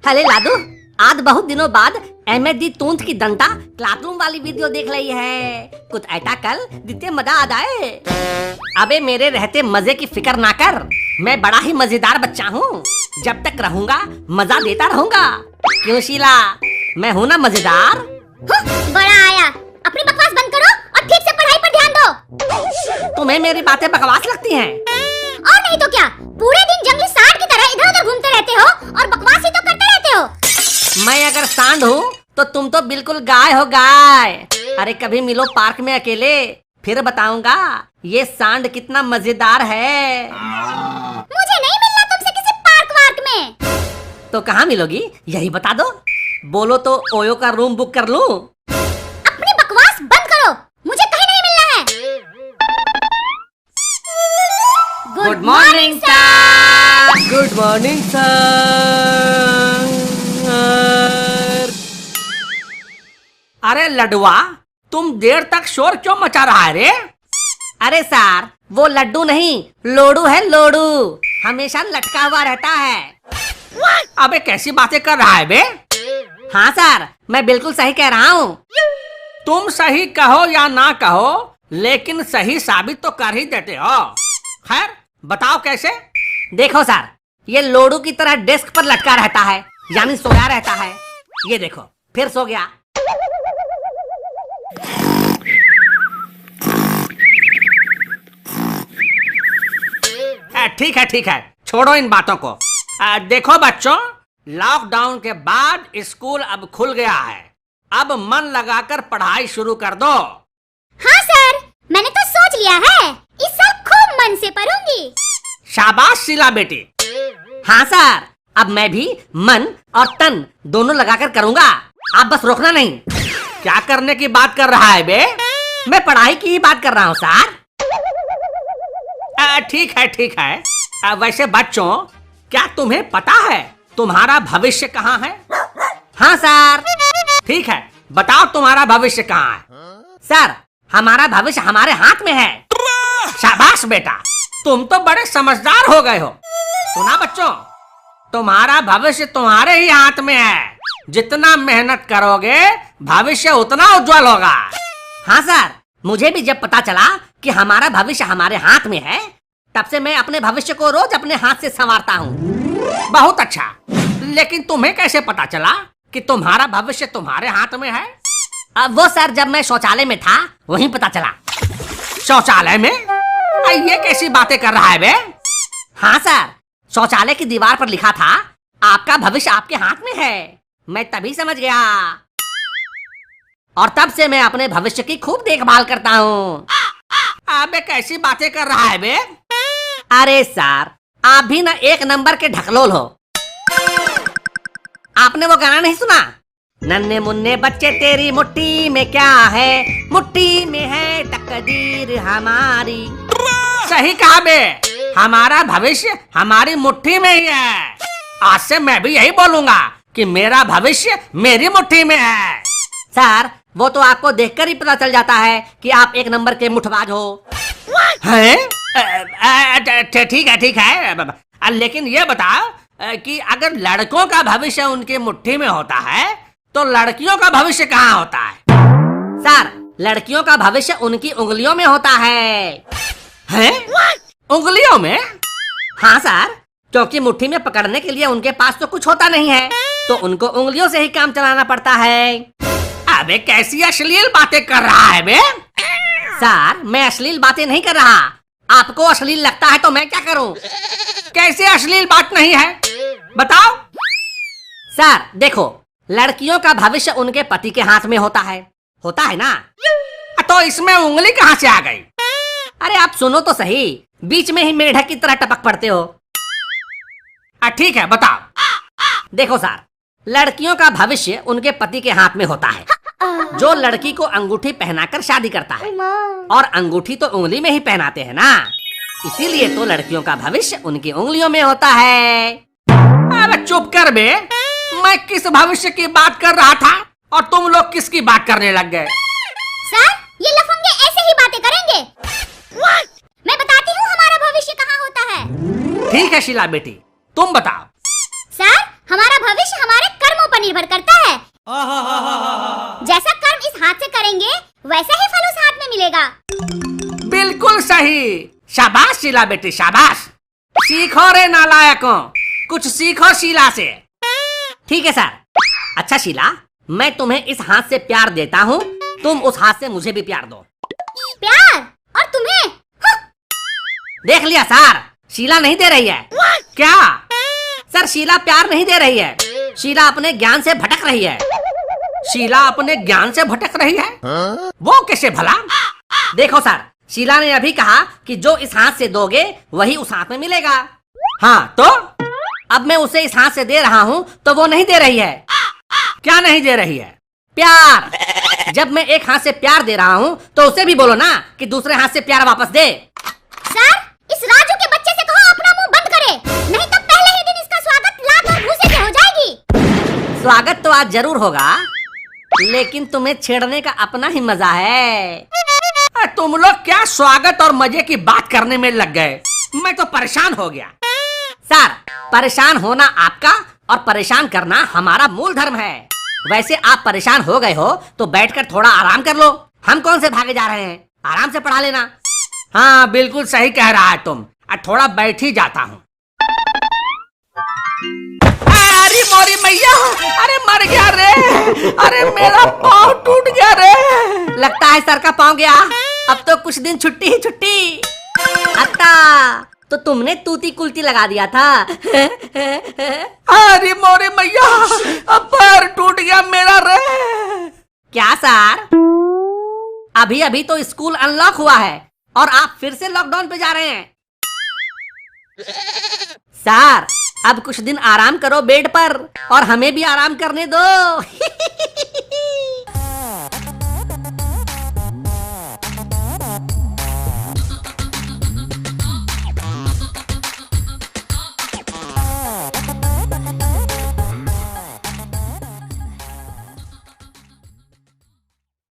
हेले लादू, आज बहुत दिनों बाद अहमद तूंत की दंता क्लासरूम वाली वीडियो देख रही है। कुछ ऐसा कल जितने मजा आ जाए। अबे मेरे रहते मजे की फिक्र ना कर, मैं बड़ा ही मजेदार बच्चा हूँ। जब तक रहूंगा मजा देता रहूंगा। क्यों शीला, मैं हूँ ना मजेदार। बड़ा आया, अपनी बकवास बंद करो और ठीक से पढ़ाई पर ध्यान दो। तुम्हें मेरी बातें बकवास लगती हैं? और नहीं तो क्या, पूरे दिन जंगली सांड की तरह इधर उधर घूमते रहते हो और बकवास ही तो करते रहते हो। मैं अगर सांड हूँ तो तुम तो बिल्कुल गाय हो, गाय। अरे कभी मिलो पार्क में अकेले, फिर बताऊंगा ये सांड कितना मजेदार है। मुझे नहीं मिलना तुमसे किसी पार्क वार्क में। तो कहाँ मिलोगी यही बता दो। बोलो तो ओयो का रूम बुक कर लूं? अपनी बकवास बंद करो, मुझे कहीं नहीं मिलना है। Good morning sir. Good morning sir. अरे लडुआ, तुम देर तक शोर क्यों मचा रहा है रे? अरे सर, वो लड्डू नहीं लोडू है, लोडू। हमेशा लटका हुआ रहता है। अबे कैसी बातें कर रहा है बे? हाँ सर, मैं बिल्कुल सही कह रहा हूँ। तुम सही कहो या ना कहो, लेकिन सही साबित तो कर ही देते हो। खैर बताओ कैसे? देखो सर, ये लोडू की तरह डेस्क पर लटका रहता है, यानी सोया रहता है। ये देखो फिर सो गया। ठीक है ठीक है, छोड़ो इन बातों को। देखो बच्चों, लॉकडाउन के बाद स्कूल अब खुल गया है। अब मन लगाकर पढ़ाई शुरू कर दो। हाँ सर, मैंने तो सोच लिया है, इस साल खूब मन से पढ़ूंगी। शाबाश शीला बेटी। हाँ सर, अब मैं भी मन और तन दोनों लगाकर करूँगा। आप बस रोकना नहीं। क्या करने की बात कर रहा है बे? मैं पढ़ाई की ही बात कर रहा हूँ सर। ठीक है ठीक है। वैसे बच्चों, क्या तुम्हें पता है तुम्हारा भविष्य कहाँ है? हाँ सर। ठीक है, बताओ तुम्हारा भविष्य कहाँ है? सर, हमारा भविष्य हमारे हाथ में है। शाबाश बेटा, तुम तो बड़े समझदार हो गए हो। सुना बच्चों, तुम्हारा भविष्य तुम्हारे ही हाथ में है। जितना मेहनत करोगे भविष्य उतना उज्जवल होगा। हाँ सर, मुझे भी जब पता चला कि हमारा भविष्य हमारे हाथ में है, तब से मैं अपने भविष्य को रोज अपने हाथ से संवारता हूँ। बहुत अच्छा, लेकिन तुम्हें कैसे पता चला कि तुम्हारा भविष्य तुम्हारे हाथ में है? अब वो सर, जब मैं शौचालय में था वहीं पता चला। शौचालय में? ये कैसी बातें कर रहा है बे? हाँ सर, शौचालय की दीवार पर लिखा था आपका भविष्य आपके हाथ में है। मैं तभी समझ गया, और तब से मैं अपने भविष्य की खूब देखभाल करता हूँ। अबे कैसी बातें कर रहा है बे? अरे सर, आप भी ना एक नंबर के ढकलोल हो। आपने वो गाना नहीं सुना? नन्हे मुन्ने बच्चे तेरी मुट्ठी में क्या है, मुट्ठी में है तकदीर हमारी। सही कहा बे, हमारा भविष्य हमारी मुट्ठी में ही है। आज से मैं भी यही बोलूंगा कि मेरा भविष्य मेरी मुट्ठी में है। सर, वो तो आपको देखकर ही पता चल जाता है कि आप एक नंबर के मुठबाज हो। हैं? ठीक है ठीक है, लेकिन ये बताओ कि अगर लड़कों का भविष्य उनकी मुट्ठी में होता है तो लड़कियों का भविष्य कहाँ होता है? सर, लड़कियों का भविष्य उनकी उंगलियों में होता है। हैं? उंगलियों में? हाँ सर, क्योंकि मुट्ठी में पकड़ने के लिए उनके पास तो कुछ होता नहीं है, तो उनको उंगलियों से ही काम चलाना पड़ता है। अबे कैसी अश्लील बातें कर रहा है बे? सर, मैं अश्लील बातें नहीं कर रहा। आपको अश्लील लगता है तो मैं क्या करूं? कैसे अश्लील बात नहीं है, बताओ। सर देखो, लड़कियों का भविष्य उनके पति के हाथ में होता है ना? तो इसमें उंगली कहाँ से आ गई? अरे आप सुनो तो सही, बीच में ही मेढक की तरह टपक पड़ते हो। ठीक है बताओ। देखो सर, लड़कियों का भविष्य उनके पति के हाथ में होता है, जो लड़की को अंगूठी पहनाकर शादी करता है, और अंगूठी तो उंगली में ही पहनाते हैं ना, इसीलिए तो लड़कियों का भविष्य उनकी उंगलियों में होता है। अबे चुप कर बे, मैं किस भविष्य की बात कर रहा था और तुम लोग किसकी बात करने लग गए? सर, ये लफंगे ऐसे ही बातें करेंगे। मैं बताती हूँ हमारा भविष्य कहाँ होता है। ठीक है शीला बेटी, तुम बताओ। सर, हमारा भविष्य हमारे निर्भर करता है। जैसा कर्म इस हाथ से करेंगे वैसा ही फल उस हाथ में मिलेगा। बिल्कुल सही। शाबाश शीला बेटी, शाबाश। सीखो रे नालायकों, कुछ सीखो शीला से। ठीक है सर। अच्छा शीला, मैं तुम्हें इस हाथ से प्यार देता हूँ, तुम उस हाथ से मुझे भी प्यार दो। प्यार? और तुम्हें? देख लिया सर, शीला नहीं दे रही है। क्या सर, शीला प्यार नहीं दे रही है, शीला अपने ज्ञान से भटक रही है। शीला अपने ज्ञान से भटक रही है? वो कैसे भला? देखो सर, शीला ने अभी कहा कि जो इस हाथ से दोगे वही उस हाथ में मिलेगा। हाँ तो अब मैं उसे इस हाथ से दे रहा हूँ तो वो नहीं दे रही है। क्या नहीं दे रही है? प्यार। जब मैं एक हाथ से प्यार दे रहा हूँ तो उसे भी बोलो ना कि दूसरे हाथ से प्यार वापस दे। सर, इस राजू के बच्चे से कहो अपना मुंह बंद करे, नहीं तो पहले ही दिन इसका स्वागत लात और भूसे से हो जाएगी। स्वागत तो आज जरूर होगा, लेकिन तुम्हें छेड़ने का अपना ही मजा है। तुम लोग क्या स्वागत और मजे की बात करने में लग गए, मैं तो परेशान हो गया। सर, परेशान होना आपका और परेशान करना हमारा मूल धर्म है। वैसे आप परेशान हो गए हो तो बैठकर थोड़ा आराम कर लो, हम कौन से भागे जा रहे हैं, आराम से पढ़ा लेना। हाँ बिल्कुल सही कह रहा है तुम, थोड़ा बैठ ही जाता हूँ। अरे मोरी मैया, अरे मर गया रे, अरे मेरा पाँव टूट गया रे। लगता है सर का पाँव गया, अब तो कुछ दिन छुट्टी ही छुट्टी। अत्ता, तो तुमने तूती कुलती लगा दिया था। अरे मोरी मैया, अब पैर टूट गया मेरा रे। क्या सर, अभी अभी तो स्कूल अनलॉक हुआ है और आप फिर से लॉकडाउन पे जा रहे हैं। सर, अब कुछ दिन आराम करो बेड पर और हमें भी आराम करने दो।